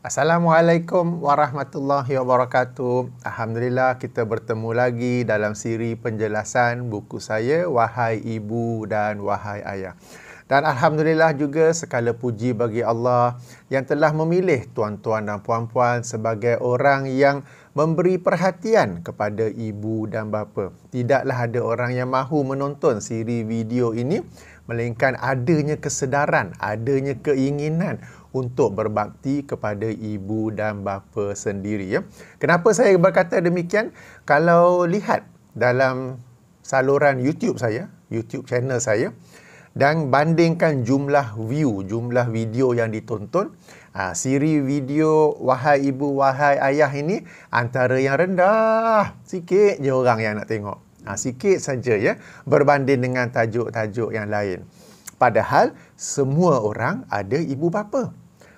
Assalamualaikum warahmatullahi wabarakatuh. Alhamdulillah kita bertemu lagi dalam siri penjelasan buku saya Wahai Ibu dan Wahai Ayah. Dan Alhamdulillah juga segala puji bagi Allah yang telah memilih tuan-tuan dan puan-puan sebagai orang yang memberi perhatian kepada ibu dan bapa. Tidaklah ada orang yang mahu menonton siri video ini melainkan adanya kesedaran, adanya keinginan untuk berbakti kepada ibu dan bapa sendiri. Ya. Kenapa saya berkata demikian? Kalau lihat dalam saluran YouTube saya, YouTube channel saya, dan bandingkan jumlah view, jumlah video yang ditonton, siri video Wahai Ibu, Wahai Ayah ini antara yang rendah, sikit je orang yang nak tengok. Sikit saja ya, berbanding dengan tajuk-tajuk yang lain. Padahal semua orang ada ibu bapa.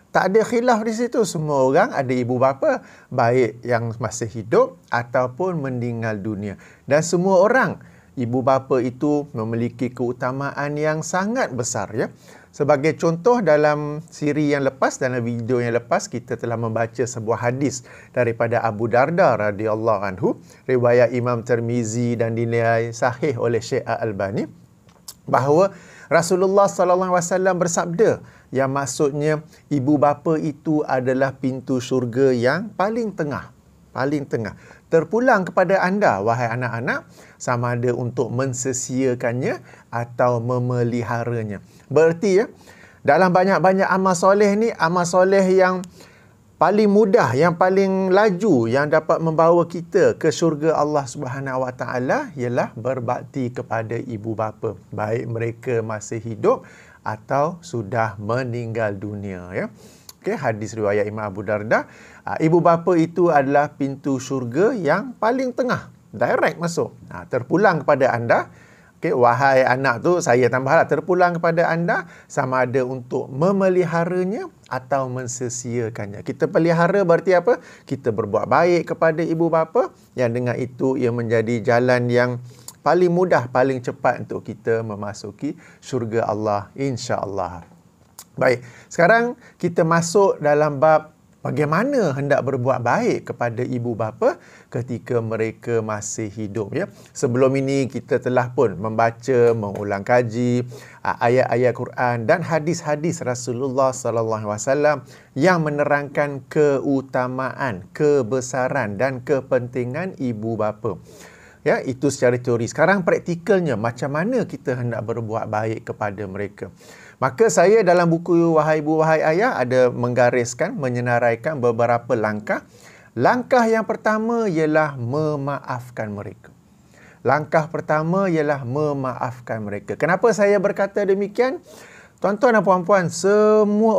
Tak ada khilaf di situ. Semua orang ada ibu bapa, baik yang masih hidup ataupun meninggal dunia. Dan semua orang, ibu bapa itu memiliki keutamaan yang sangat besar. Ya. Sebagai contoh dalam siri yang lepas, dalam video yang lepas, kita telah membaca sebuah hadis daripada Abu Darda radhiyallahu anhu, riwayat Imam Tirmizi dan dinilai sahih oleh Syekh Al-Albani, bahawa Rasulullah SAW bersabda, yang maksudnya ibu bapa itu adalah pintu syurga yang paling tengah. Paling tengah. Terpulang kepada anda, wahai anak-anak, sama ada untuk mensesiakannya atau memeliharanya. Berarti ya, dalam banyak-banyak amal soleh ni, amal soleh yang paling mudah, yang paling laju, yang dapat membawa kita ke syurga Allah Subhanahu Wa Taala ialah berbakti kepada ibu bapa, baik mereka masih hidup atau sudah meninggal dunia. Ya. Okay, hadis riwayat Imam Abu Darda, ibu bapa itu adalah pintu syurga yang paling tengah, direct masuk. Terpulang kepada anda. Okay, wahai anak tu, saya tambahlah, terpulang kepada anda sama ada untuk memeliharanya atau mensesiakannya. Kita pelihara berarti apa? Kita berbuat baik kepada ibu bapa, yang dengan itu ia menjadi jalan yang paling mudah, paling cepat untuk kita memasuki syurga Allah, insya-Allah. Baik, sekarang kita masuk dalam bab bagaimana hendak berbuat baik kepada ibu bapa ketika mereka masih hidup. Ya. Sebelum ini kita telah pun membaca, mengulang kaji ayat-ayat Quran dan hadis-hadis Rasulullah SAW yang menerangkan keutamaan, kebesaran dan kepentingan ibu bapa. Ya, itu secara teori. Sekarang praktikalnya, macam mana kita hendak berbuat baik kepada mereka. Maka saya dalam buku Wahai Ibu, Wahai Ayah ada menggariskan, menyenaraikan beberapa langkah. Langkah yang pertama ialah memaafkan mereka. Langkah pertama ialah memaafkan mereka. Kenapa saya berkata demikian? Tuan-tuan dan puan-puan, semua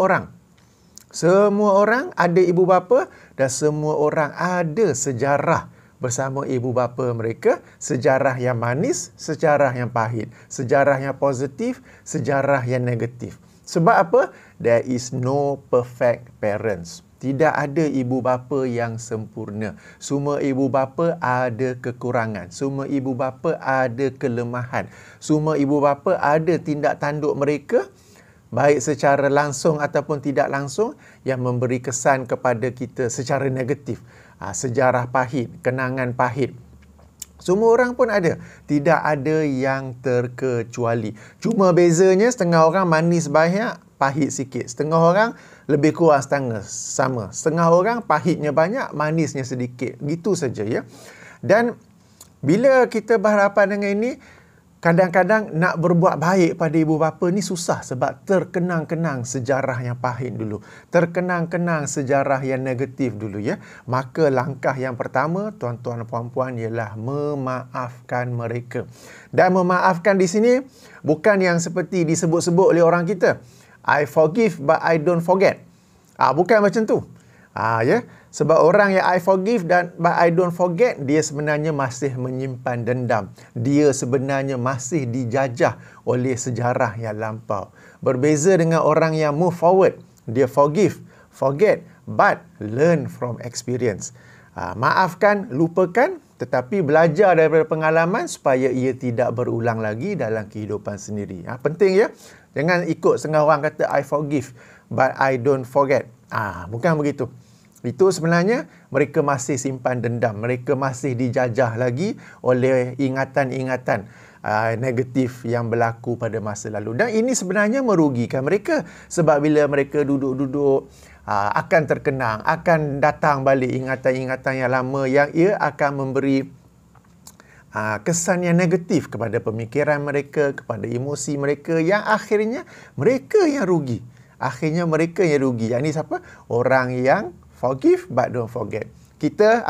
orang ada ibu bapa dan semua orang ada sejarah bersama ibu bapa mereka, sejarah yang manis, sejarah yang pahit, sejarah yang positif, sejarah yang negatif. Sebab apa? There is no perfect parents. Tidak ada ibu bapa yang sempurna. Semua ibu bapa ada kekurangan. Semua ibu bapa ada kelemahan. Semua ibu bapa ada tindak tanduk mereka, baik secara langsung ataupun tidak langsung, yang memberi kesan kepada kita secara negatif. Sejarah pahit, kenangan pahit. Semua orang pun ada. Tidak ada yang terkecuali. Cuma bezanya setengah orang manis banyak, pahit sikit. Setengah orang lebih kurang setengah sama. Setengah orang pahitnya banyak, manisnya sedikit. Gitu saja ya. Dan bila kita berhadapan dengan ini, kadang-kadang nak berbuat baik pada ibu bapa ni susah sebab terkenang-kenang sejarah yang pahit dulu. Terkenang-kenang sejarah yang negatif dulu ya. Maka langkah yang pertama, tuan-tuan dan puan-puan, ialah memaafkan mereka. Dan memaafkan di sini bukan yang seperti disebut-sebut oleh orang kita. I forgive but I don't forget. Bukan macam tu. Ya. Sebab orang yang I forgive dan but I don't forget, dia sebenarnya masih menyimpan dendam. Dia sebenarnya masih dijajah oleh sejarah yang lampau. Berbeza dengan orang yang move forward. Dia forgive, forget, but learn from experience. Maafkan, lupakan, tetapi belajar daripada pengalaman supaya ia tidak berulang lagi dalam kehidupan sendiri. Penting ya. Jangan ikut setengah orang kata I forgive but I don't forget. Bukan begitu. Itu sebenarnya mereka masih simpan dendam. Mereka masih dijajah lagi oleh ingatan-ingatan negatif yang berlaku pada masa lalu. Dan ini sebenarnya merugikan mereka. Sebab bila mereka duduk-duduk, akan terkenang, akan datang balik ingatan-ingatan yang lama yang ia akan memberi kesan yang negatif kepada pemikiran mereka, kepada emosi mereka, yang akhirnya mereka yang rugi. Akhirnya mereka yang rugi. Yang ni siapa? Orang yang forgive but don't forget. Kita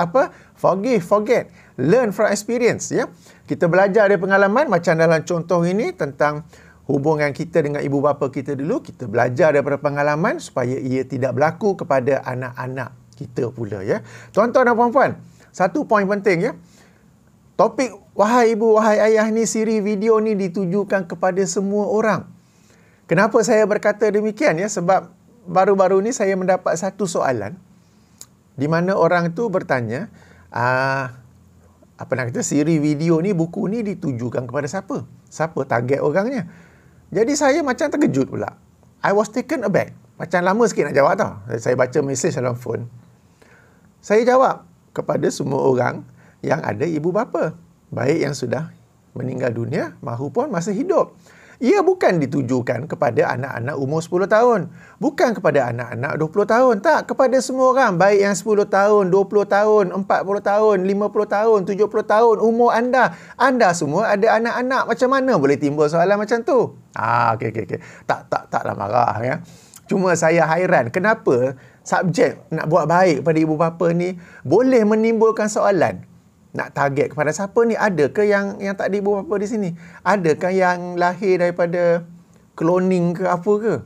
forgive, forget. Learn from experience, ya. Kita belajar dari pengalaman, macam dalam contoh ini tentang hubungan kita dengan ibu bapa kita dulu. Kita belajar daripada pengalaman supaya ia tidak berlaku kepada anak-anak kita pula, ya. Tuan-tuan dan puan-puan, satu poin penting, ya. Topik wahai ibu, wahai ayah ni, siri video ni ditujukan kepada semua orang. Kenapa saya berkata demikian, ya? Sebab baru-baru ni saya mendapat satu soalan di mana orang tu bertanya, siri video ni, buku ni ditujukan kepada siapa? Siapa target orangnya? Jadi saya macam terkejut pula. I was taken aback. Macam lama sikit nak jawab tau. Saya baca mesej dalam phone. Saya jawab kepada semua orang yang ada ibu bapa, baik yang sudah meninggal dunia maupun masih hidup. Ia bukan ditujukan kepada anak-anak umur 10 tahun. Bukan kepada anak-anak 20 tahun. Tak, kepada semua orang. Baik yang 10 tahun, 20 tahun, 40 tahun, 50 tahun, 70 tahun. Umur anda. Anda semua ada anak-anak. Macam mana boleh timbul soalan macam tu? Okey. Taklah marah, ya. Cuma saya hairan. Kenapa subjek nak buat baik pada ibu bapa ni boleh menimbulkan soalan? Nak target kepada siapa ni? Adakah yang tak ada ibu bapa di sini? Adakah yang lahir daripada cloning ke apa ke?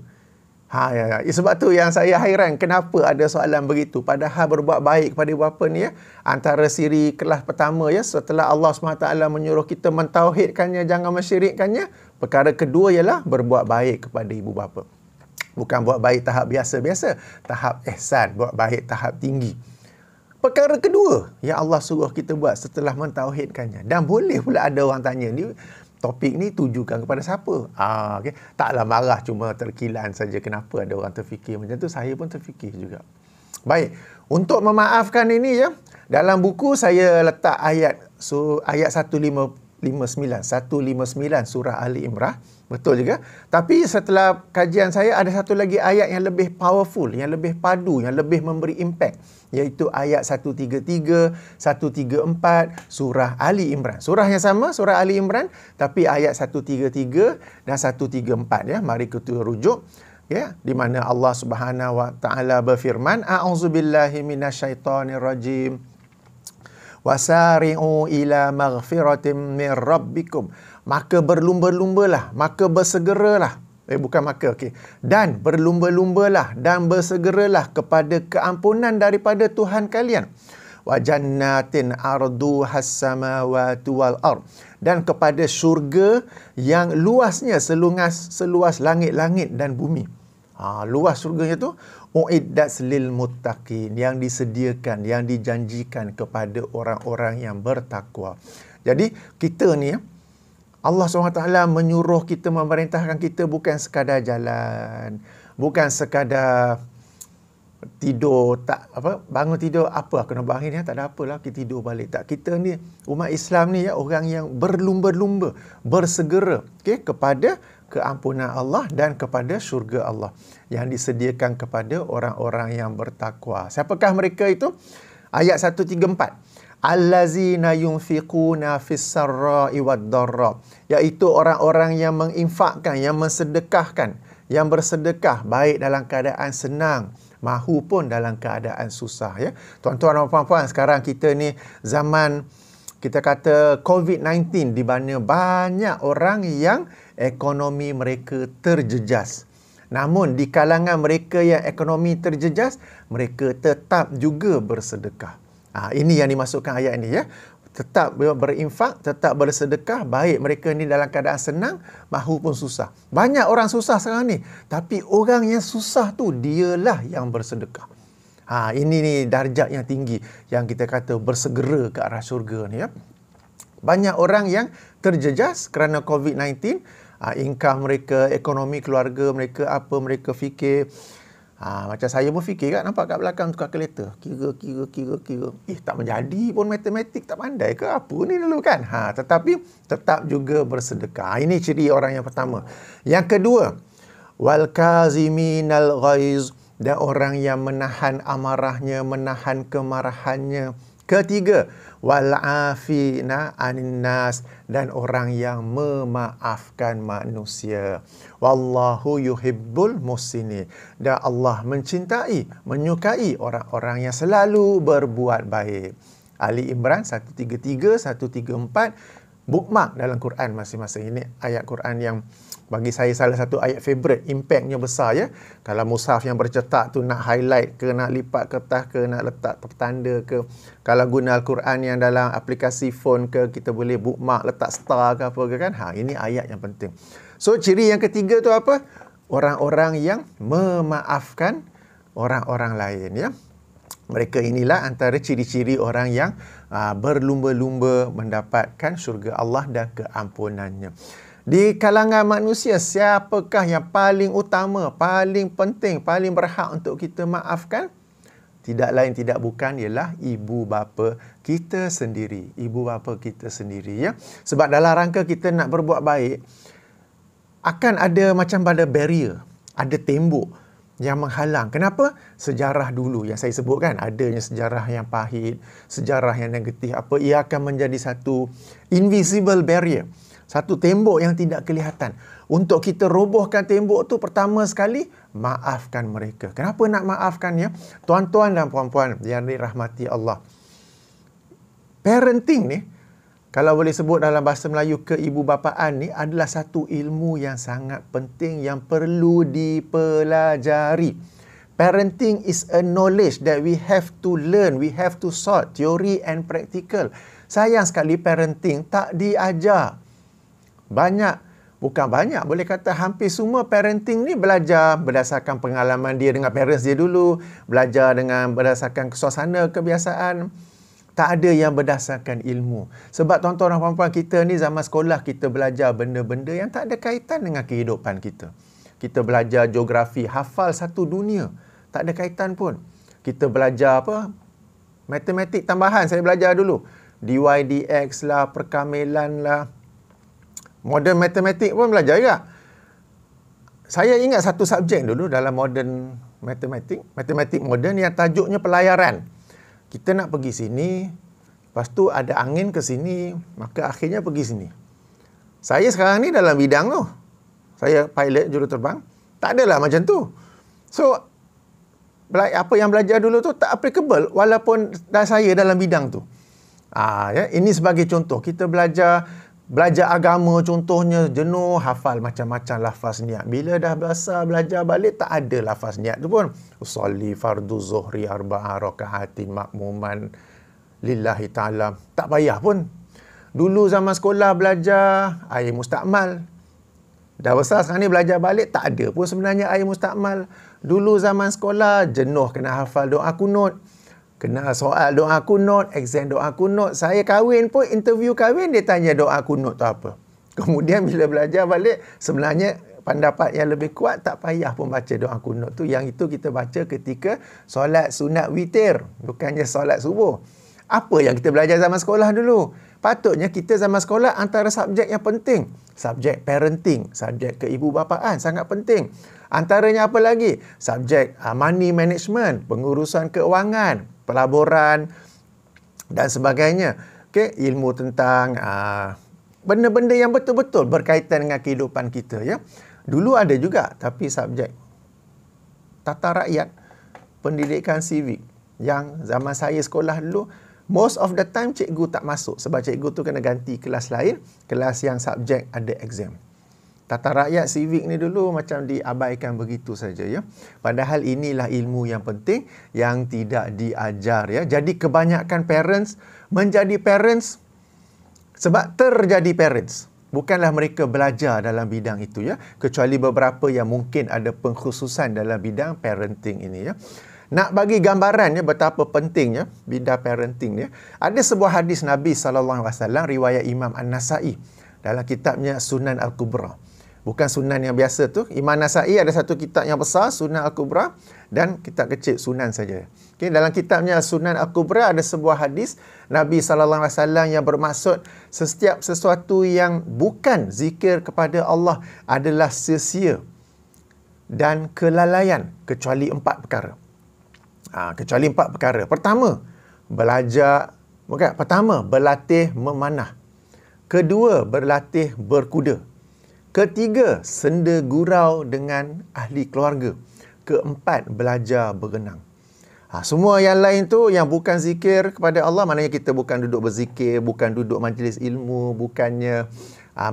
Sebab tu yang saya hairan kenapa ada soalan begitu. Padahal berbuat baik kepada ibu bapa ni, ya, antara siri kelas pertama, ya, setelah Allah SWT menyuruh kita mentauhidkannya, jangan mensyirikkannya. Perkara kedua ialah berbuat baik kepada ibu bapa. Bukan buat baik tahap biasa-biasa, tahap ihsan, buat baik tahap tinggi. Perkara kedua yang Allah suruh kita buat setelah mentauhidkannya. Dan boleh pula ada orang tanya, ni topik ni tujukan kepada siapa? Okay. Taklah marah, cuma terkilan saja kenapa ada orang terfikir macam tu. Saya pun terfikir juga. Baik, untuk memaafkan ini, ya, dalam buku saya letak ayat 159 surah Ali Imran. Betul juga. Tapi setelah kajian saya ada satu lagi ayat yang lebih powerful, yang lebih padu, yang lebih memberi impact, iaitu ayat 133, 134 surah Ali Imran. Surah yang sama, surah Ali Imran, tapi ayat 133 dan 134, ya. Mari kita rujuk, ya, di mana Allah Subhanahu wa taala berfirman, a'udzubillahi minasyaitonirrajim. Wasari'u ila maghfiratin min rabbikum. Maka berlumba-lumbalah, maka bersegeralah. Dan berlumba-lumbalah dan bersegeralah kepada keampunan daripada Tuhan kalian. Wa jannatin arduhas samawati wal ard. Dan kepada syurga yang luasnya seluas langit-langit dan bumi. Luas syurganya tu uiddat lil muttaqin, yang disediakan, yang dijanjikan kepada orang-orang yang bertakwa. Jadi kita ni, Allah SWT menyuruh kita, memerintahkan kita bukan sekadar jalan, bukan sekadar tidur, bangun tidur, aku nak bangun ni, tak ada apalah, kita tidur balik. Tak, kita ni umat Islam ni, ya, orang yang berlumba-lumba, bersegera, kepada keampunan Allah dan kepada syurga Allah yang disediakan kepada orang-orang yang bertakwa. Siapakah mereka itu? Ayat 134. Allazina yunfiquna fis sarra'i wad dharra, iaitu orang-orang yang menginfakkan, yang mensedekahkan, yang bersedekah baik dalam keadaan senang maupun dalam keadaan susah, ya. Tuan-tuan dan puan-puan, sekarang kita ni zaman, kita kata COVID-19, di mana banyak orang yang ekonomi mereka terjejas. Namun di kalangan mereka yang ekonomi terjejas, mereka tetap juga bersedekah. Ini yang dimasukkan ayat ini, ya. Tetap berinfak, tetap bersedekah, baik mereka ni dalam keadaan senang maupun susah. Banyak orang susah sekarang ni, tapi orang yang susah tu dialah yang bersedekah. Ini ni darjat yang tinggi yang kita kata bersegera ke arah syurga ni, ya. Banyak orang yang terjejas kerana COVID-19, income mereka, ekonomi keluarga mereka, apa mereka fikir, Macam saya pun fikir kan, nampak kat belakang tu kalkulator. Kira. Tak menjadi pun matematik, tak pandai ke apa ni dulu kan? Tetapi tetap juga bersedekah. Ini ciri orang yang pertama. Yang kedua, wal kaziminal ghaiz, dan orang yang menahan amarahnya, menahan kemarahannya. Ketiga, wal afina anin nas, dan orang yang memaafkan manusia. Wallahu yuhibbul muhsinin, dan Allah mencintai, menyukai orang-orang yang selalu berbuat baik. Ali Imran 133, 134, bookmark dalam Quran masing-masing. Ini ayat Quran yang bagi saya salah satu ayat favorite, impactnya besar ya. Kalau mushaf yang bercetak tu nak highlight ke, nak lipat kertas ke, nak letak petanda ke. Kalau guna Al-Quran yang dalam aplikasi phone ke, kita boleh bookmark, letak star ke apa ke kan. Ini ayat yang penting. So ciri yang ketiga tu apa? Orang-orang yang memaafkan orang-orang lain ya. Mereka inilah antara ciri-ciri orang yang berlumba-lumba mendapatkan syurga Allah dan keampunannya. Di kalangan manusia, siapakah yang paling utama, paling penting, paling berhak untuk kita maafkan? Tidak lain tidak bukan ialah ibu bapa kita sendiri. Ibu bapa kita sendiri ya. Sebab dalam rangka kita nak berbuat baik, akan ada macam pada barrier, ada tembok yang menghalang. Kenapa? Sejarah dulu yang saya sebutkan, adanya sejarah yang pahit, sejarah yang negatif, ia akan menjadi satu invisible barrier. Satu tembok yang tidak kelihatan. Untuk kita robohkan tembok tu, pertama sekali, maafkan mereka. Kenapa nak maafkan ya? Tuan-tuan dan puan-puan yang dirahmati Allah. Parenting ni, kalau boleh sebut dalam bahasa Melayu, keibubapaan ni adalah satu ilmu yang sangat penting yang perlu dipelajari. Parenting is a knowledge that we have to learn, we have to sort, theory and practical. Sayang sekali parenting tak diajar. Bukan banyak, boleh kata hampir semua parenting ni belajar berdasarkan pengalaman dia dengan parents dia dulu, belajar berdasarkan suasana, kebiasaan. Tak ada yang berdasarkan ilmu. Sebab tuan-tuan dan puan-puan, kita ni zaman sekolah kita belajar benda-benda yang tak ada kaitan dengan kehidupan kita. Kita belajar geografi, hafal satu dunia, tak ada kaitan pun. Kita belajar matematik tambahan, saya belajar dulu. dy, dx lah, perkamilan lah. Modern matematik pun belajar juga. Saya ingat satu subjek dulu dalam modern matematik moden yang tajuknya pelayaran. Kita nak pergi sini, lepas tu ada angin ke sini, maka akhirnya pergi sini. Saya sekarang ni dalam bidang tu. Saya pilot juruterbang. Tak adalah macam tu. So, apa yang belajar dulu tu tak applicable walaupun saya dalam bidang tu. Ini sebagai contoh. Kita belajar agama contohnya jenuh, hafal macam-macam lafaz niat. Bila dah belajar balik, tak ada lafaz niat tu pun. Usolli fardu zuhri arba'a raka'atin makmuman lillahi ta'ala. Tak payah pun. Dulu zaman sekolah belajar air mustakmal. Dah besar sekarang ni belajar balik, tak ada pun sebenarnya air mustakmal. Dulu zaman sekolah jenuh kena hafal doa kunut. Kena soal doa kunut, exam doa kunut. Saya kahwin pun, interview kahwin, dia tanya doa kunut tu apa. Kemudian bila belajar balik, sebenarnya pendapat yang lebih kuat, tak payah pun baca doa kunut tu. Yang itu kita baca ketika solat sunat witir, bukannya solat subuh. Apa yang kita belajar zaman sekolah dulu? Patutnya kita zaman sekolah antara subjek yang penting. Subjek parenting, subjek keibubapaan, sangat penting. Antaranya apa lagi? Subjek money management, pengurusan keuangan, pelaburan dan sebagainya. Ilmu tentang benda-benda yang betul-betul berkaitan dengan kehidupan kita ya. Dulu ada juga, tapi subjek tata rakyat, pendidikan civic yang zaman saya sekolah dulu, most of the time cikgu tak masuk sebab cikgu tu kena ganti kelas lain, kelas yang subjek ada exam. Tata rakyat civic ni dulu macam diabaikan begitu saja ya. Padahal inilah ilmu yang penting yang tidak diajar ya. Jadi kebanyakan parents menjadi parents sebab terjadi parents. Bukanlah mereka belajar dalam bidang itu ya. Kecuali beberapa yang mungkin ada pengkhususan dalam bidang parenting ini ya. Nak bagi gambaran ya betapa pentingnya bidang parenting ya. Ada sebuah hadis Nabi SAW riwayat Imam An-Nasa'i dalam kitabnya Sunan Al-Kubra. Bukan Sunan yang biasa tu. Imam Nasai ada satu kitab yang besar, Sunan Al-Kubra, dan kitab kecil Sunan saja. Okay, dalam kitabnya Sunan Al-Kubra ada sebuah hadis Nabi SAW yang bermaksud setiap sesuatu yang bukan zikir kepada Allah adalah sia-sia dan kelalaian kecuali 4 perkara. Kecuali 4 perkara. Pertama, berlatih memanah. Kedua, berlatih berkuda. Ketiga, senda gurau dengan ahli keluarga. Keempat, belajar berenang. Semua yang lain tu yang bukan zikir kepada Allah, maknanya kita bukan duduk berzikir, bukan duduk majlis ilmu, bukannya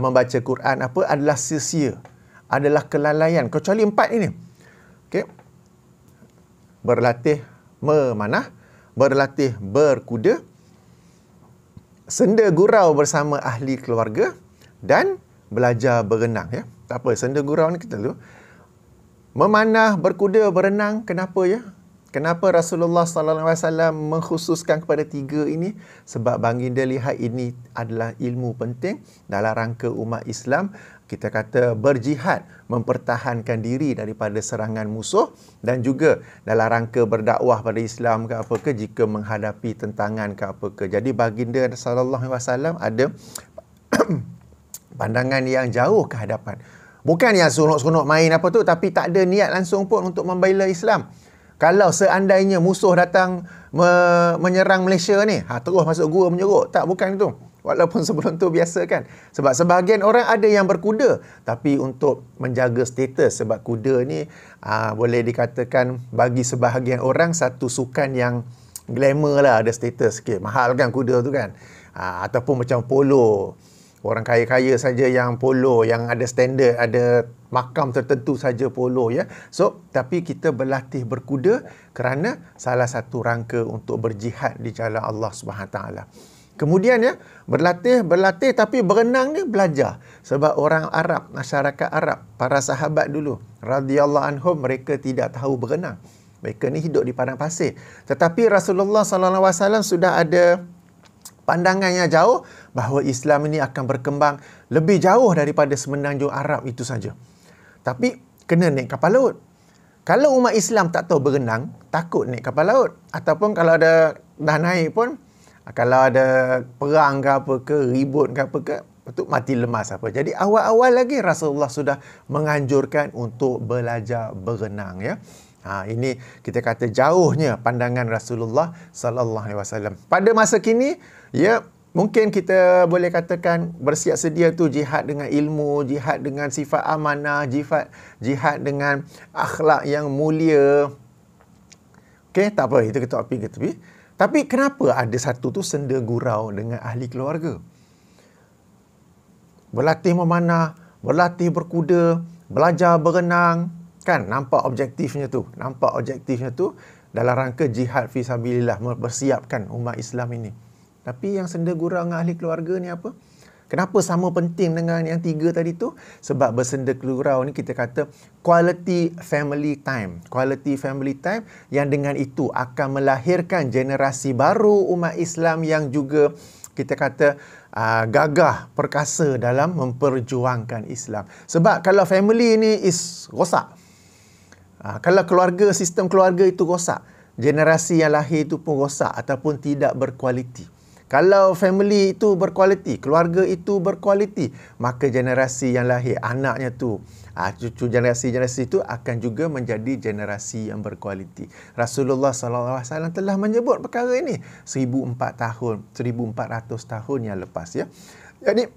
membaca Quran, adalah sia-sia, adalah kelalaian. Kecuali 4 ini. Okay. Berlatih memanah, berlatih berkuda, senda gurau bersama ahli keluarga, dan belajar berenang. Ya. Tak apa, senda gurau ni kita dulu. Memanah, berkuda, berenang, kenapa ya? Kenapa Rasulullah SAW mengkhususkan kepada 3 ini? Sebab baginda lihat ini adalah ilmu penting dalam rangka umat Islam. Kita kata berjihad, mempertahankan diri daripada serangan musuh, dan juga dalam rangka berdakwah pada Islam ke apa ke, jika menghadapi tentangan ke apa ke. Jadi baginda SAW ada pandangan yang jauh ke hadapan. Bukan yang sunuk-sunuk main apa tu, tapi tak ada niat langsung pun untuk membela Islam. Kalau seandainya musuh datang menyerang Malaysia ni, terus masuk gua menyeruk. Tak, bukan itu. Walaupun sebelum tu biasa kan. Sebab sebahagian orang ada yang berkuda, tapi untuk menjaga status. Sebab kuda ni boleh dikatakan bagi sebahagian orang satu sukan yang glamour lah, ada status sikit. Mahal kan kuda tu kan. Ataupun macam polo. Orang kaya-kaya saja yang polo, yang ada standard, ada makam tertentu saja polo ya. So, tapi kita berlatih berkuda kerana salah satu rangka untuk berjihad di jalan Allah Subhanahu taala. Kemudian ya, berlatih tapi berenang ni belajar. Sebab orang Arab, masyarakat Arab, para sahabat dulu radhiyallahu anhum, mereka tidak tahu berenang. Mereka ni hidup di padang pasir. Tetapi Rasulullah SAW sudah ada pandangan yang jauh bahawa Islam ini akan berkembang lebih jauh daripada semenanjung Arab itu saja. Tapi kena naik kapal laut. Kalau umat Islam tak tahu berenang, takut naik kapal laut. Ataupun kalau dah naik pun, kalau ada perang ke apa ke, ribut ke apa ke, betul mati lemas apa. Jadi awal-awal lagi Rasulullah sudah menganjurkan untuk belajar berenang ya. Ini kita kata jauhnya pandangan Rasulullah sallallahu alaihi wasallam. Pada masa kini, ya, mungkin kita boleh katakan bersiap sedia tu jihad dengan ilmu, jihad dengan sifat amanah, jihad dengan akhlak yang mulia. Okey, tak apa, itu kita pergi ke tepi. Tapi kenapa ada satu tu senda gurau dengan ahli keluarga? Berlatih memanah, berlatih berkuda, belajar berenang, kan nampak objektifnya tu. Dalam rangka jihad fi sabilillah, mempersiapkan umat Islam ini. Tapi yang senda gurau dengan ahli keluarga ni apa? Kenapa sama penting dengan yang 3 tadi tu? Sebab bersenda gurau ni kita kata quality family time. Quality family time yang dengan itu akan melahirkan generasi baru umat Islam yang juga kita kata gagah, perkasa dalam memperjuangkan Islam. Sebab kalau family ni is rosak, kalau keluarga, sistem keluarga itu rosak, generasi yang lahir itu pun rosak ataupun tidak berkualiti. Kalau family itu berkualiti, keluarga itu berkualiti, maka generasi yang lahir, anaknya tu, cucu generasi-generasi itu akan juga menjadi generasi yang berkualiti. Rasulullah SAW telah menyebut perkara ini 1400 tahun yang lepas ya. Jadi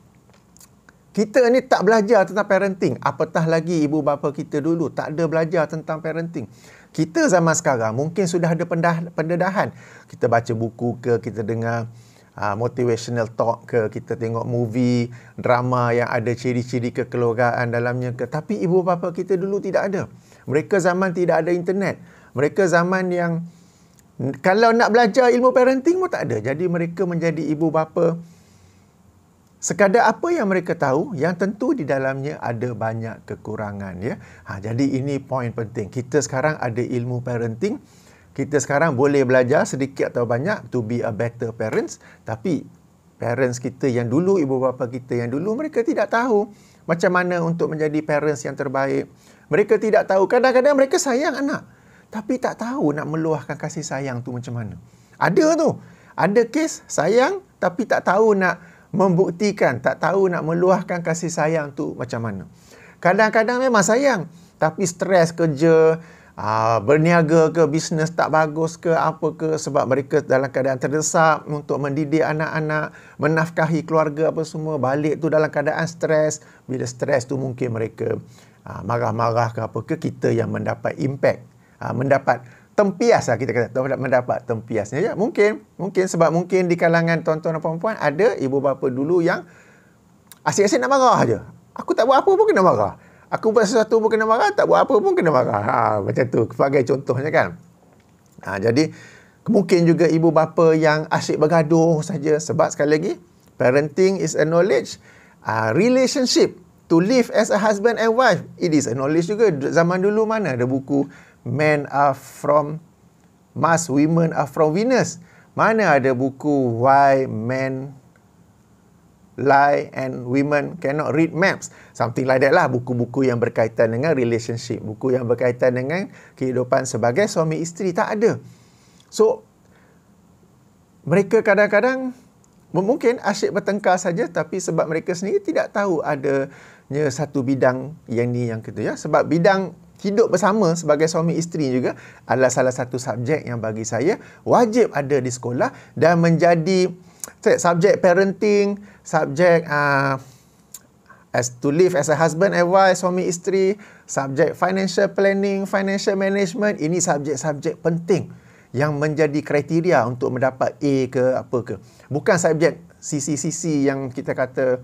kita ni tak belajar tentang parenting. Apatah lagi ibu bapa kita dulu tak ada belajar tentang parenting. Kita zaman sekarang mungkin sudah ada pendedahan. Kita baca buku ke, kita dengar motivational talk ke, kita tengok movie, drama yang ada ciri-ciri kekeluargaan dalamnya ke. Tapi ibu bapa kita dulu tidak ada. Mereka zaman tidak ada internet. Mereka zaman yang kalau nak belajar ilmu parenting pun tak ada. Jadi mereka menjadi ibu bapa sekadar apa yang mereka tahu, yang tentu di dalamnya ada banyak kekurangan ya. Jadi ini poin penting. Kita sekarang ada ilmu parenting. Kita sekarang boleh belajar sedikit atau banyak to be a better parents. Tapi parents kita yang dulu, ibu bapa kita yang dulu, mereka tidak tahu macam mana untuk menjadi parents yang terbaik. Mereka tidak tahu. Kadang-kadang mereka sayang anak, tapi tak tahu nak meluahkan kasih sayang tu macam mana. Ada tu. Ada kes sayang, tapi tak tahu nak membuktikan, tak tahu nak meluahkan kasih sayang tu macam mana. Kadang-kadang memang sayang, tapi stres kerja, berniaga ke, bisnes tak bagus ke, apa ke, sebab mereka dalam keadaan terdesak untuk mendidik anak-anak, menafkahi keluarga apa semua, balik tu dalam keadaan stres. Bila stres tu mungkin mereka marah-marah ke apa ke, kita yang mendapat impact, mendapat tempias lah, kita kata mendapat tempiasnya. Ya, mungkin sebab mungkin di kalangan tuan-tuan dan puan-puan ada ibu bapa dulu yang asyik-asyik nak marah je. Aku tak buat apa pun kena marah. Aku buat sesuatu pun kena marah, tak buat apa pun kena marah. Macam tu, sebagai contohnya kan. Jadi, mungkin juga ibu bapa yang asyik bergaduh saja. Sebab sekali lagi, parenting is a knowledge. Relationship, to live as a husband and wife, it is a knowledge juga. Zaman dulu mana ada buku Men are from Mars, Women are from Venus. Mana ada buku Why Men Lie and Women Cannot Read Maps. Something like that lah. Buku-buku yang berkaitan dengan relationship. Buku yang berkaitan dengan kehidupan sebagai suami isteri. Tak ada. So, mereka kadang-kadang mungkin asyik bertengkar saja, tapi sebab mereka sendiri tidak tahu adanya satu bidang yang ni yang kita, ya. Sebab bidang hidup bersama sebagai suami isteri juga adalah salah satu subjek yang bagi saya wajib ada di sekolah dan menjadi subjek parenting, subjek as to live as a husband and wife, suami isteri, subjek financial planning, financial management. Ini subjek-subjek penting yang menjadi kriteria untuk mendapat A ke apa ke. Bukan subjek sisi-sisi yang kita kata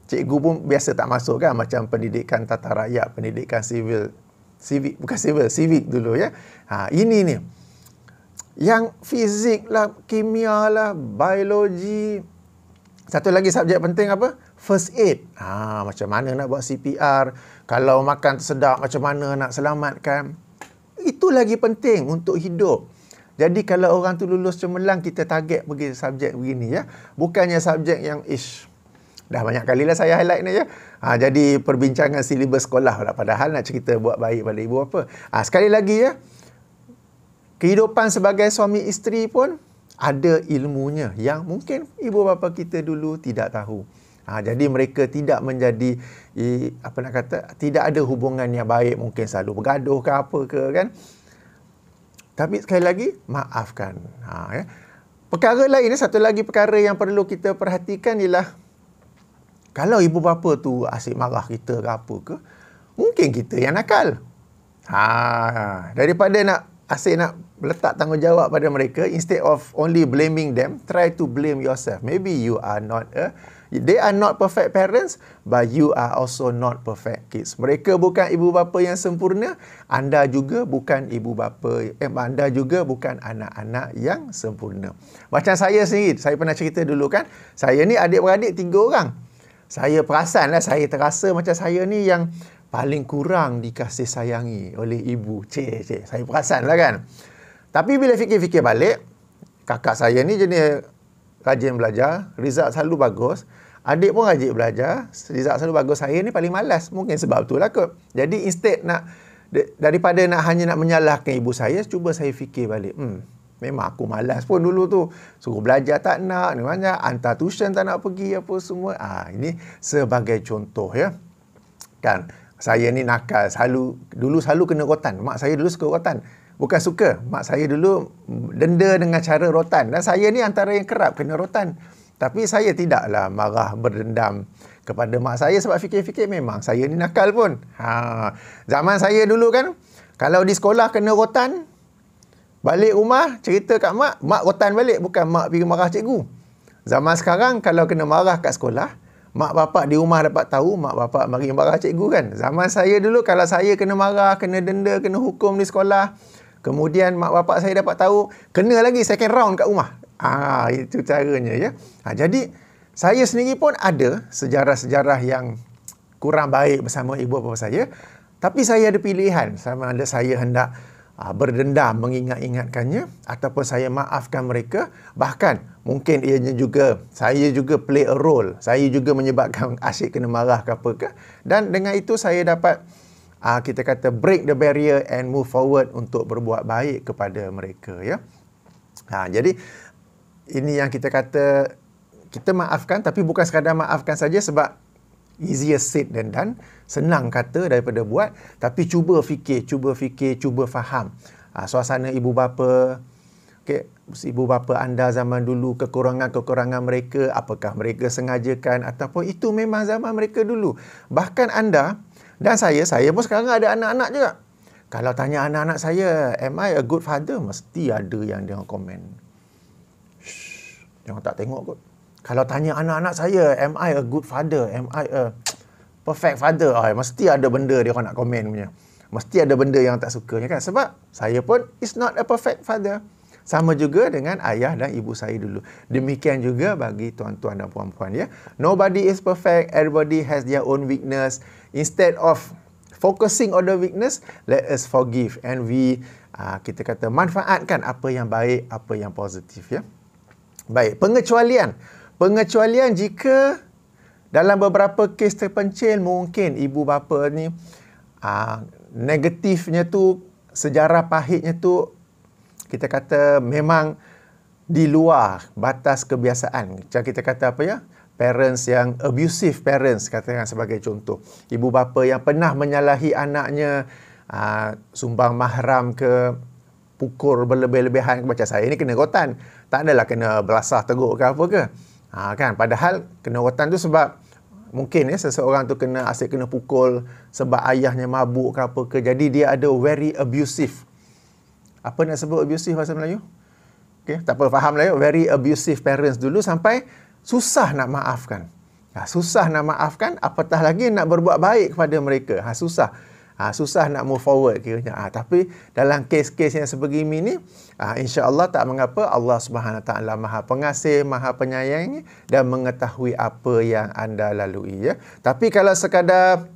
cikgu pun biasa tak masuk kan, macam pendidikan tata rakyat, pendidikan civic dulu, ya. Ini ni yang fizik lah, kimia lah, biologi. Satu lagi subjek penting apa? First aid. Macam mana nak buat CPR, kalau makan tersedak macam mana nak selamatkan. Itu lagi penting untuk hidup. Jadi kalau orang tu lulus cemerlang, kita target pergi subjek begini, ya. Bukannya subjek yang dah banyak kali lah saya highlight ni, ya. Jadi perbincangan silibus sekolah lah, padahal nak cerita buat baik pada ibu apa. Sekali lagi, ya, kehidupan sebagai suami isteri pun ada ilmunya yang mungkin ibu bapa kita dulu tidak tahu. Jadi mereka tidak menjadi tidak ada hubungan yang baik, mungkin selalu bergaduh ke apa ke kan. Tapi sekali lagi, maafkan. Ya. Perkara lain, satu lagi perkara yang perlu kita perhatikan ialah kalau ibu bapa tu asyik marah kita ke apa ke, mungkin kita yang nakal. Daripada asyik nak letak tanggungjawab pada mereka, instead of only blaming them, try to blame yourself. Maybe they are not perfect parents, but you are also not perfect kids. Mereka bukan ibu bapa yang sempurna, anda juga bukan anda juga bukan anak-anak yang sempurna. Macam saya sendiri, saya pernah cerita dulu kan, saya ni adik-beradik 3 orang. Saya perasan lah, saya terasa macam saya ni yang paling kurang dikasih sayangi oleh ibu. Saya perasan lah kan. Tapi bila fikir-fikir balik, kakak saya ni jenis rajin belajar, result selalu bagus. Adik pun rajin belajar, result selalu bagus. Saya ni paling malas. Mungkin sebab itulah kot. Jadi instead daripada hanya nak menyalahkan ibu saya, cuba saya fikir balik. Memang aku malas pun dulu tu. Suruh belajar tak nak, hantar tuition tak nak pergi apa semua. Ini sebagai contoh, ya. Kan, saya ni nakal, dulu selalu kena rotan. Mak saya dulu suka rotan. Bukan suka, mak saya dulu denda dengan cara rotan. Dan saya ni antara yang kerap kena rotan. Tapi saya tidaklah marah, berdendam kepada mak saya sebab fikir-fikir memang saya ni nakal pun. Zaman saya dulu kan, kalau di sekolah kena rotan, balik rumah cerita kat mak rotan balik, bukan mak pergi marah cikgu. Zaman sekarang kalau kena marah kat sekolah, mak bapak di rumah dapat tahu, mak bapak mari marah cikgu kan. Zaman saya dulu kalau saya kena marah, kena denda, kena hukum di sekolah, kemudian mak bapak saya dapat tahu, kena lagi second round kat rumah. Itu caranya, ya. Jadi saya sendiri pun ada sejarah-sejarah yang kurang baik bersama ibu bapa saya. Tapi saya ada pilihan, sama ada saya hendak berdendam mengingat-ingatkannya, ataupun saya maafkan mereka. Bahkan mungkin ianya juga, saya juga play a role, saya juga menyebabkan asyik kena marah ke apa ke, dan dengan itu saya dapat kita kata break the barrier and move forward untuk berbuat baik kepada mereka, ya. Jadi ini yang kita kata, kita maafkan, tapi bukan sekadar maafkan saja, sebab easier said than done. Senang kata daripada buat, tapi cuba fikir, cuba faham suasana ibu bapa, ibu bapa anda zaman dulu, kekurangan-kekurangan mereka, apakah mereka sengajakan ataupun itu memang zaman mereka dulu. Bahkan anda dan saya pun sekarang ada anak-anak juga. Kalau tanya anak-anak saya, am I a good father? Mesti ada yang dia komen. Jangan tak tengok kot. Kalau tanya anak-anak saya, am I a good father? Am I a perfect father? Mesti ada benda dia nak komen punya. Mesti ada benda yang tak suka, kan? Sebab saya pun is not a perfect father. Sama juga dengan ayah dan ibu saya dulu. Demikian juga bagi tuan-tuan dan puan-puan, ya. Nobody is perfect. Everybody has their own weakness. Instead of focusing on the weakness, let us forgive and we kita kata manfaatkan apa yang baik, apa yang positif, ya. Baik, pengecualian jika dalam beberapa kes terpencil mungkin ibu bapa ni negatifnya tu, sejarah pahitnya tu, kita kata memang di luar batas kebiasaan. Macam kita kata apa, ya? Parents yang abusive parents, katakan sebagai contoh. Ibu bapa yang pernah menyalahi anaknya, sumbang mahram ke, pukul berlebih-lebihan. Macam saya ni kena rotan. Tak adalah kena belasah teruk ke apa ke. Kan? Padahal kena rotan tu sebab mungkin seseorang tu asyik kena pukul sebab ayahnya mabuk ke apa ke. Jadi dia ada very abusive. Apa nak sebut abusive bahasa Melayu? Okay, tak apa, faham lah, ya. Very abusive parents dulu sampai susah nak maafkan. Susah nak maafkan, apatah lagi nak berbuat baik kepada mereka. Susah. Susah nak move forward kiranya. Tapi dalam kes-kes yang sebegini ni, insya-Allah tak mengapa, Allah Subhanahu Taala Maha Pengasih, Maha Penyayang dan mengetahui apa yang anda lalui, ya. Tapi kalau sekadar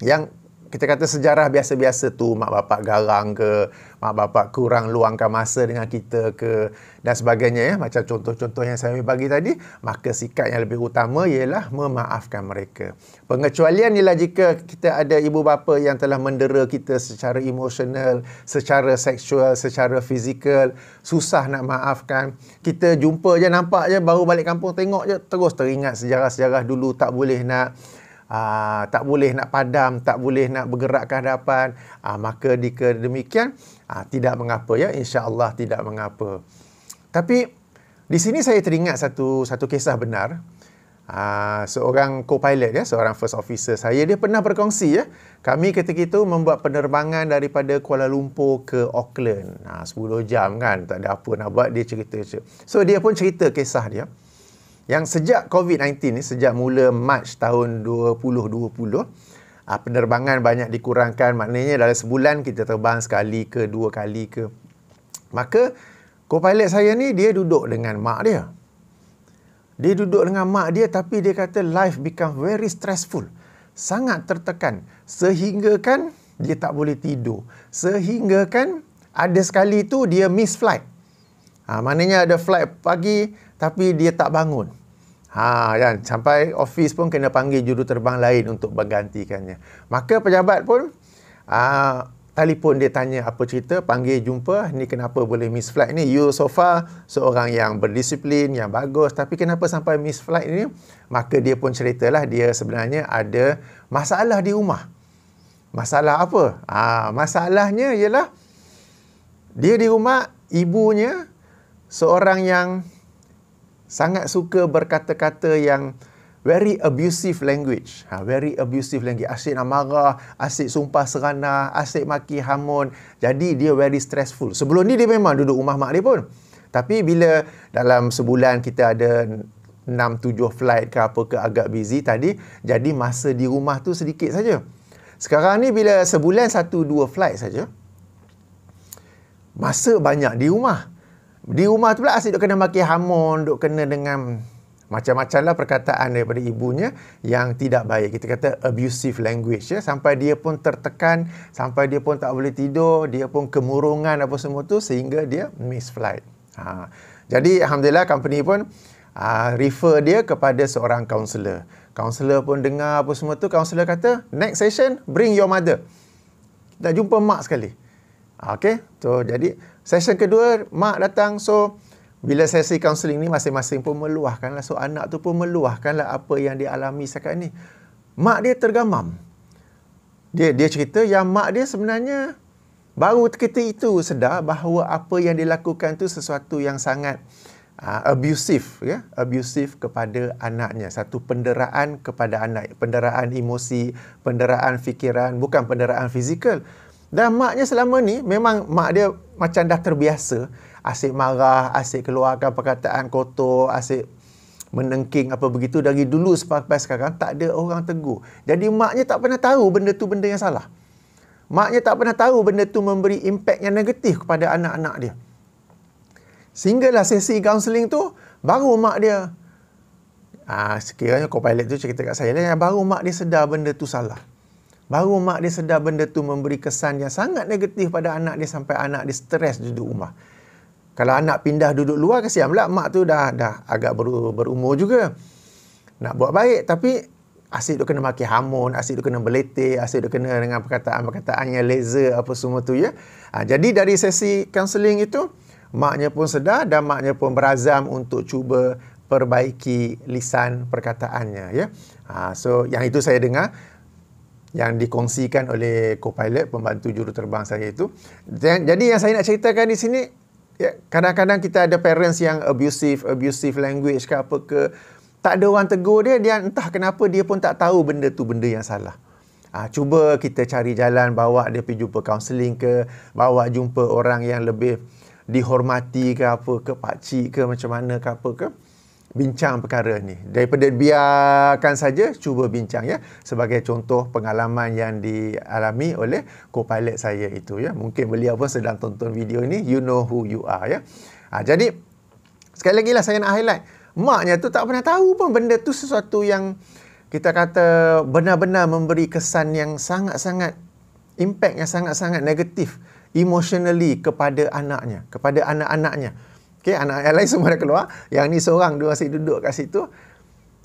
yang kita kata sejarah biasa-biasa tu, mak bapak garang ke, mak bapak kurang luangkan masa dengan kita ke, dan sebagainya, ya, macam contoh-contoh yang saya bagi tadi, maka sikap yang lebih utama ialah memaafkan mereka. Pengecualian ialah jika kita ada ibu bapa yang telah mendera kita secara emosional, secara seksual, secara fizikal, susah nak maafkan. Kita jumpa je, nampak je, baru balik kampung tengok je, terus teringat sejarah-sejarah dulu, tak boleh nak padam, tak boleh nak bergerak ke hadapan, maka jika demikian, tidak mengapa, ya, insya-Allah tidak mengapa. Tapi di sini saya teringat satu kisah benar. Seorang co-pilot, ya, seorang first officer saya, dia pernah berkongsi, ya, kami ketika itu membuat penerbangan daripada Kuala Lumpur ke Auckland, 10 jam kan, tak ada apa nak buat, dia cerita. So dia pun cerita kisah dia yang sejak COVID-19 ni, sejak mula Mac tahun 2020, penerbangan banyak dikurangkan. Maknanya dalam sebulan kita terbang sekali ke 2 kali ke. Maka co-pilot saya ni, dia duduk dengan mak dia. Dia duduk dengan mak dia, tapi dia kata life become very stressful. Sangat tertekan. Sehingga kan dia tak boleh tidur. Sehingga kan ada sekali tu dia miss flight. Maknanya ada flight pagi, tapi dia tak bangun. Kan, sampai office pun kena panggil juruterbang lain untuk menggantikannya. Maka pejabat pun telefon dia tanya apa cerita, panggil jumpa, ni kenapa boleh miss flight ni? You so far seorang yang berdisiplin, yang bagus, tapi kenapa sampai miss flight ni? Maka dia pun ceritalah dia sebenarnya ada masalah di rumah. Masalah apa? Masalahnya ialah dia di rumah, ibunya seorang yang sangat suka berkata-kata yang very abusive language. Very abusive language. Asyik nak marah, asyik sumpah serana, asyik maki hamun. Jadi dia very stressful. Sebelum ni dia memang duduk rumah mak dia pun. Tapi bila dalam sebulan kita ada 6-7 flight ke apa ke, agak busy tadi, jadi masa di rumah tu sedikit saja. Sekarang ni bila sebulan 1-2 flight saja, masa banyak di rumah. Di rumah tu pula asyik duk kena maki hamun, duk kena dengan macam-macamlah perkataan daripada ibunya yang tidak baik. Kita kata abusive language, ya, sampai dia pun tertekan, sampai dia pun tak boleh tidur, dia pun kemurungan apa semua tu sehingga dia miss flight. Jadi alhamdulillah company pun refer dia kepada seorang kaunselor. Kaunselor pun dengar apa semua tu, kaunselor kata next session bring your mother. Dah jumpa mak sekali. Okey, so jadi session kedua mak datang. So bila sesi kaunseling ni masing-masing pun meluahkanlah. So anak tu pun meluahkanlah apa yang dia alami sekarang ni. Mak dia tergamam. Dia cerita yang mak dia sebenarnya baru ketika itu sedar bahawa apa yang dilakukan tu sesuatu yang sangat abusive, ya, abusive kepada anaknya. Satu penderaan kepada anak, penderaan emosi, penderaan fikiran, bukan penderaan fizikal. Dan maknya selama ni memang mak dia macam dah terbiasa asyik marah, asyik keluarkan perkataan kotor, asyik menengking apa begitu dari dulu sampai sekarang. Tak ada orang tegur. Jadi maknya tak pernah tahu benda tu benda yang salah. Maknya tak pernah tahu benda tu memberi impak yang negatif kepada anak-anak dia. Sehinggalah sesi kaunseling tu, baru mak dia, sekiranya co-pilot tu cerita kat saya lah, baru mak dia sedar benda tu salah. Baru mak dia sedar benda tu memberi kesan yang sangat negatif pada anak dia sampai anak dia stres duduk rumah. Kalau anak pindah duduk luar, kesian pula mak tu dah agak berumur juga. Nak buat baik, tapi asyik duk kena maki hamun, asyik duk kena beletih, asyik duk kena dengan perkataan-perkataan yang laser apa semua tu, ya. Jadi dari sesi kaunseling itu, maknya pun sedar dan maknya pun berazam untuk cuba perbaiki lisan perkataannya, ya. So yang itu saya dengar yang dikongsikan oleh co-pilot, pembantu juruterbang saya itu. Jadi yang saya nak ceritakan di sini, ya, kadang-kadang kita ada parents yang abusive language ke apa ke, tak ada orang tegur dia entah kenapa dia pun tak tahu benda tu benda yang salah. Cuba kita cari jalan, bawa dia pergi jumpa kaunseling ke, bawa jumpa orang yang lebih dihormati ke apa ke, pakcik ke macam mana ke apa ke, bincang perkara ni. Daripada biarkan saja, cuba bincang, ya. Sebagai contoh pengalaman yang dialami oleh co-pilot saya itu, ya. Mungkin beliau pun sedang tonton video ini, you know who you are, ya. Jadi sekali lagi lah saya nak highlight, maknya tu tak pernah tahu pun benda tu sesuatu yang kita kata benar-benar memberi kesan yang sangat-sangat, impact yang sangat-sangat negatif emotionally kepada anaknya, kepada anak-anaknya. Okey, anak yang lain semua dah keluar, yang ni seorang dia masih duduk kat situ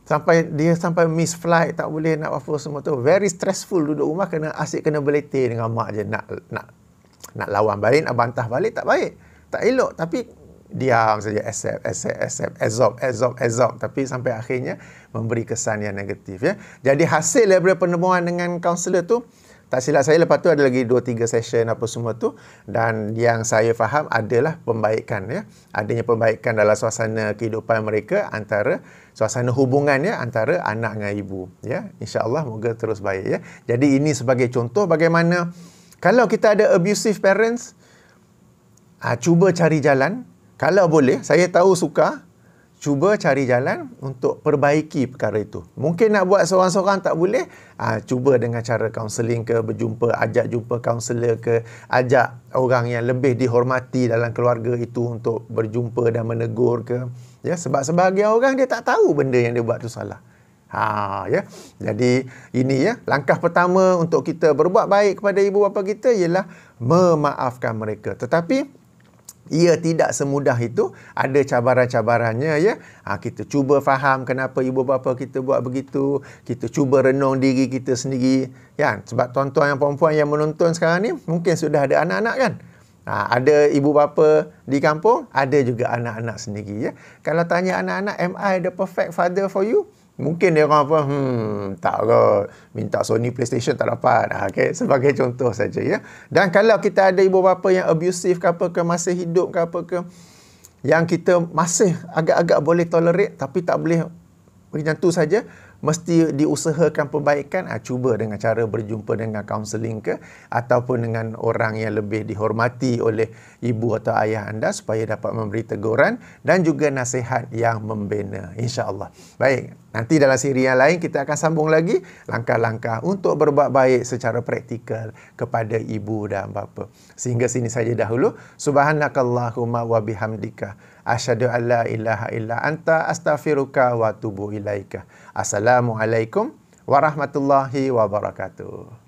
sampai miss flight, tak boleh nak apa semua tu. Very stressful duduk rumah, asyik kena beletih dengan mak je, nak lawan balik, nak bantah balik, tak baik, tak elok, tapi diam saja, accept, absorb, tapi sampai akhirnya memberi kesan yang negatif, ya. Jadi hasil daripada penemuan dengan kaunselor tu, tak silap saya lepas tu ada lagi 2-3 session apa semua tu, dan yang saya faham adalah pembaikan, ya. Adanya pembaikan dalam suasana kehidupan mereka, antara suasana hubungannya antara anak dengan ibu, ya. InsyaAllah moga terus baik, ya. Jadi ini sebagai contoh bagaimana kalau kita ada abusive parents, cuba cari jalan. Kalau boleh, saya tahu suka, cuba cari jalan untuk perbaiki perkara itu. Mungkin nak buat seorang-seorang tak boleh, cuba dengan cara kaunseling ke, ajak jumpa kaunselor ke, ajak orang yang lebih dihormati dalam keluarga itu untuk berjumpa dan menegur ke. Ya, sebab sebahagian orang dia tak tahu benda yang dia buat tu salah. Ya. Jadi ini, ya, langkah pertama untuk kita berbuat baik kepada ibu bapa kita ialah memaafkan mereka. Tetapi ia tidak semudah itu, ada cabaran-cabarannya, ya. Kita cuba faham kenapa ibu bapa kita buat begitu, kita cuba renung diri kita sendiri, ya. Sebab tuan-tuan yang perempuan yang menonton sekarang ni mungkin sudah ada anak-anak, kan. Ada ibu bapa di kampung, ada juga anak-anak sendiri, ya. Kalau tanya anak-anak, am I the perfect father for you? Mungkin dia orang apa, tak kot, minta Sony PlayStation tak dapat. Okay? Sebagai contoh saja, ya. Dan kalau kita ada ibu bapa yang abusive ke apa ke, masih hidup ke apa ke, yang kita masih agak-agak boleh tolerate, tapi tak boleh macam tu saja, mesti diusahakan perbaikan. Cuba dengan cara berjumpa dengan kaunseling ke, ataupun dengan orang yang lebih dihormati oleh ibu atau ayah anda, supaya dapat memberi teguran dan juga nasihat yang membina, insya-Allah. Baik, nanti dalam siri yang lain kita akan sambung lagi langkah-langkah untuk berbuat baik secara praktikal kepada ibu dan bapa. Sehingga sini saja dahulu. Subhanakallahumma wa bihamdika Asyhadu an la ilaha illa anta astaghfiruka wa atubu ilaika. Assalamualaikum warahmatullahi wabarakatuh.